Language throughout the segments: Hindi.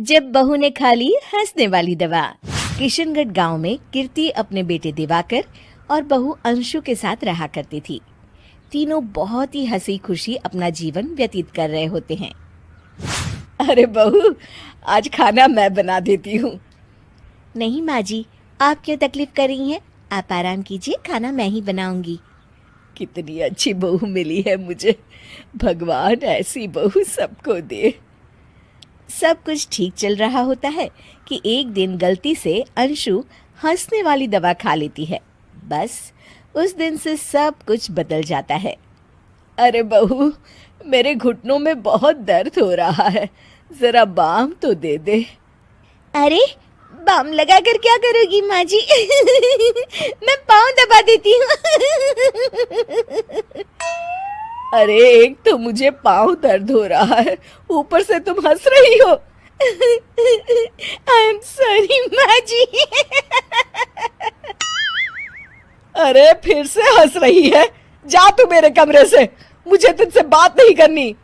जब बहू ने खा ली हंसने वाली दवा। किशनगढ़ गांव में कीर्ति अपने बेटे दिवाकर और बहू अंशु के साथ रहा करती थी। तीनों बहुत ही हंसी खुशी अपना जीवन व्यतीत कर रहे होते हैं। अरे बहू, आज खाना मैं बना देती हूँ। नहीं माँ जी, आप क्यों तकलीफ कर रही हैं? आप आराम कीजिए, खाना मैं ही बनाऊंगी। कितनी अच्छी बहू मिली है मुझे। भगवान ऐसी बहू सबको दे। सब कुछ ठीक चल रहा होता है कि एक दिन गलती से अंशु हंसने वाली दवा खा लेती है। बस उस दिन से सब कुछ बदल जाता है। अरे बहू, मेरे घुटनों में बहुत दर्द हो रहा है, जरा बाम तो दे दे। अरे बाम लगा कर क्या करोगी माँ जी? मैं पाँव दबा देती हूँ। अरे एक तो मुझे पाँव दर्द हो रहा है, ऊपर से तुम हंस रही हो। आई एम सॉरी माँ जी। अरे फिर से हंस रही है, जा तू मेरे कमरे से, मुझे तुझसे बात नहीं करनी।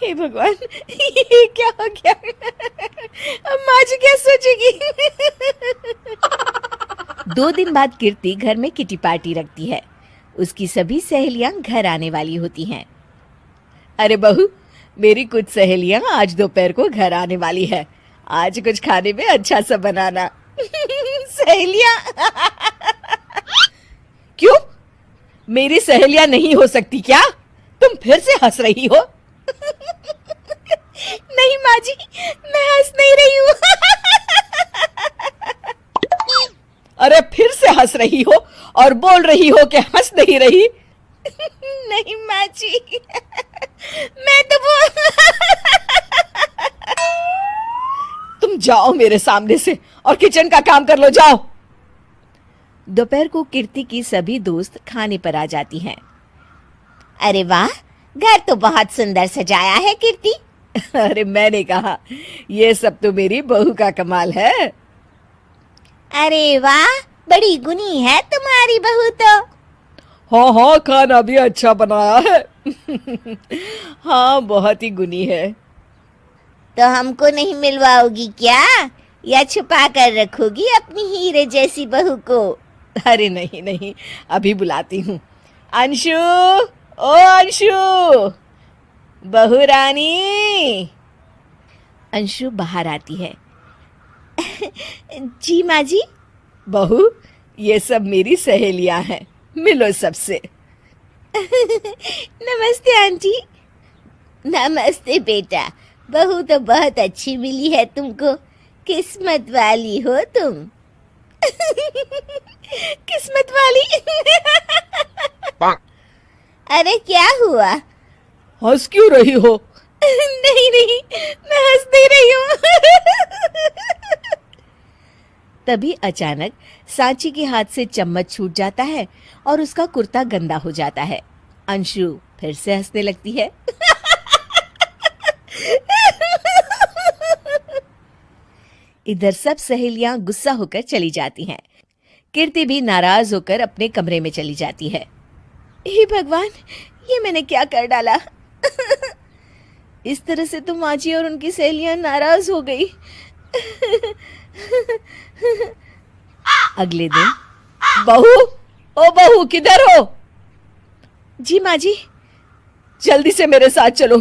हे भगवान, ये क्या हो गया? अब माँ जी क्या सोचेगी? 2 दिन बाद कीर्ति घर में किटी पार्टी रखती है। उसकी सभी सहेलियां घर आने वाली होती हैं। अरे बहू, मेरी कुछ सहेलियां आज दोपहर को घर आने वाली है। आज कुछ खाने में अच्छा सा बनाना। सहेलियां? क्यों? मेरी सहेलियां नहीं हो सकती क्या? तुम फिर से हंस रही हो? नहीं माँ जी, मैं हंस नहीं रही हूँ। अरे फिर से हंस रही हो और बोल रही हो कि हंस नहीं रही। नहीं माँ जी, मैं तो तुम जाओ मेरे सामने से और किचन का काम कर लो, जाओ। दोपहर को कीर्ति की सभी दोस्त खाने पर आ जाती हैं। अरे वाह, घर तो बहुत सुंदर सजाया है कीर्ति। अरे मैंने कहा, ये सब तो मेरी बहू का कमाल है। अरे वाह, बड़ी गुनी है तुम्हारी बहू तो। हाँ हाँ, खाना भी अच्छा बनाया है। हाँ, बहुत ही गुनी है। तो हमको नहीं मिलवाओगी क्या, या छुपा कर रखोगी अपनी हीरे जैसी बहू को? अरे नहीं नहीं, अभी बुलाती हूँ। अंशु, ओ अंशु, बहू रानी। अंशु बाहर आती है। जी माँ जी। बहू, ये सब मेरी सहेलियां हैं, मिलो सबसे। नमस्ते आंटी। नमस्ते बेटा, बहू तो बहुत अच्छी मिली है तुमको, किस्मत वाली हो तुम। किस्मत वाली? अरे क्या हुआ? हंस क्यों रही हो? नहीं नहीं, मैं हंस नहीं रही हूँ। तभी अचानक सांची के हाथ से चम्मच छूट जाता है और उसका कुर्ता गंदा हो जाता है। अंशु फिर से हंसने लगती है। इधर सब सहेलियां गुस्सा होकर चली जाती हैं। कीर्ति भी नाराज होकर अपने कमरे में चली जाती है। हे भगवान, ये मैंने क्या कर डाला? इस तरह से तो माँ जी और उनकी सहेलियां नाराज हो गई। अगले दिन, बहू, ओ बहू, किधर हो? जी माँ जी। जल्दी से मेरे साथ चलो,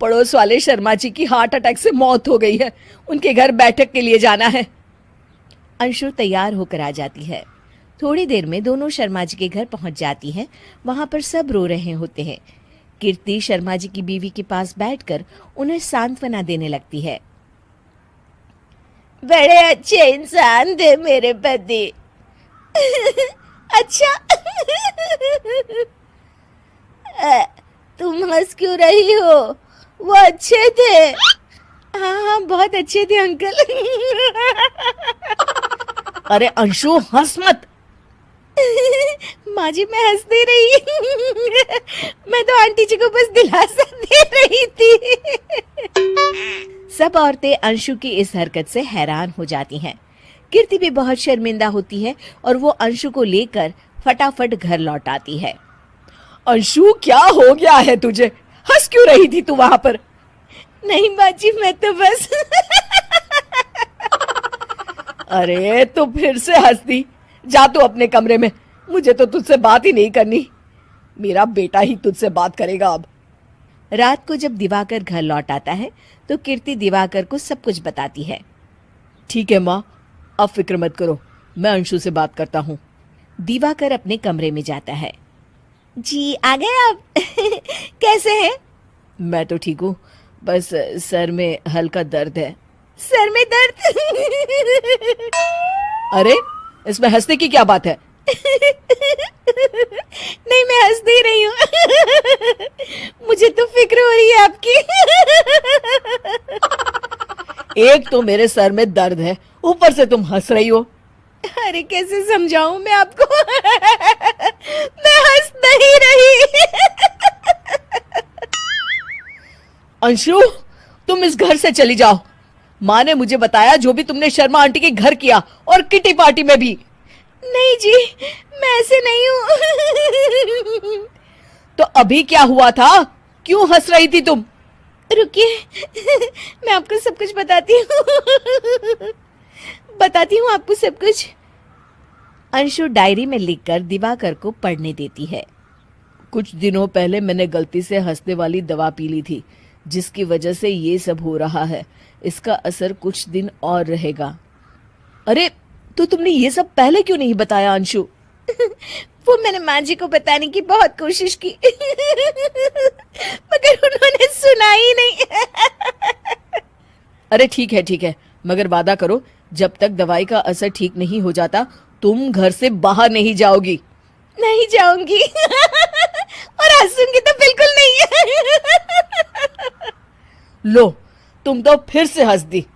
पड़ोस वाले शर्मा जी की हार्ट अटैक से मौत हो गई है, उनके घर बैठक के लिए जाना है। अंशु तैयार होकर आ जाती है। थोड़ी देर में दोनों शर्मा जी के घर पहुंच जाती है। वहां पर सब रो रहे होते हैं। कीर्ति शर्मा जी की बीवी के पास बैठकर उन्हें सांत्वना देने लगती है। बड़े अच्छे इंसान थे मेरे पति। अच्छा। तुम हंस क्यों रही हो? वो अच्छे थे। हाँ हाँ, बहुत अच्छे थे अंकल। अरे अंशु, हंस मत। माँ जी, मैं हंस नहीं रही। मैं तो आंटी जी को बस दिलासा दे रही थी। सब औरतें अंशु की इस हरकत से हैरान हो जाती हैं। कीर्ति भी बहुत शर्मिंदा होती है और वो अंशु को लेकर फटाफट घर लौट आती है। अंशु, क्या हो गया है तुझे? हंस क्यों रही थी तू वहां पर? नहीं बाजी, मैं तो बस अरे तो फिर से हंस दी। जा तू अपने कमरे में, मुझे तो तुझसे बात ही नहीं करनी। मेरा बेटा ही तुझसे बात करेगा अब। रात को जब दिवाकर घर लौट आता है तो कीर्ति दिवाकर को सब कुछ बताती है। ठीक है माँ, अब फिक्र मत करो, मैं अंशु से बात करता हूँ। दिवाकर अपने कमरे में जाता है। जी आ गए आप कैसे हैं? मैं तो ठीक हूँ, बस सर में हल्का दर्द है। सर में दर्द अरे इसमें हंसने की क्या बात है? नहीं, मैं हंस नहीं रही हूँ मुझे तो फिक्र हो रही है आपकी एक तो मेरे सर में दर्द है, ऊपर से तुम हंस रही हो। अरे कैसे समझाऊं मैं आपको मैं हंस नहीं रही अंशु, तुम इस घर से चली जाओ। माँ ने मुझे बताया जो भी तुमने शर्मा आंटी के घर किया, और किटी पार्टी में भी। नहीं जी, मैं ऐसे नहीं हूँ तो अभी क्या हुआ था? क्यों हंस रही थी तुम? रुकिए मैं आपको सब कुछ बताती हूँ आपको सब कुछ। अंशु डायरी में लिखकर दिवाकर को पढ़ने देती है। कुछ दिनों पहले मैंने गलती से हंसने वाली दवा पी ली थी, जिसकी वजह से ये सब हो रहा है। इसका असर कुछ दिन और रहेगा। अरे तो तुमने ये सब पहले क्यों नहीं बताया अंशु? वो मैंने माँ जी को बताने की बहुत कोशिश की मगर उन्होंने सुना ही नहीं अरे ठीक है, मगर वादा करो जब तक दवाई का असर ठीक नहीं हो जाता तुम घर से बाहर नहीं जाओगी। नहीं जाऊंगी और हंसूंगी तो बिल्कुल नहीं लो, तुम तो फिर से हंस दी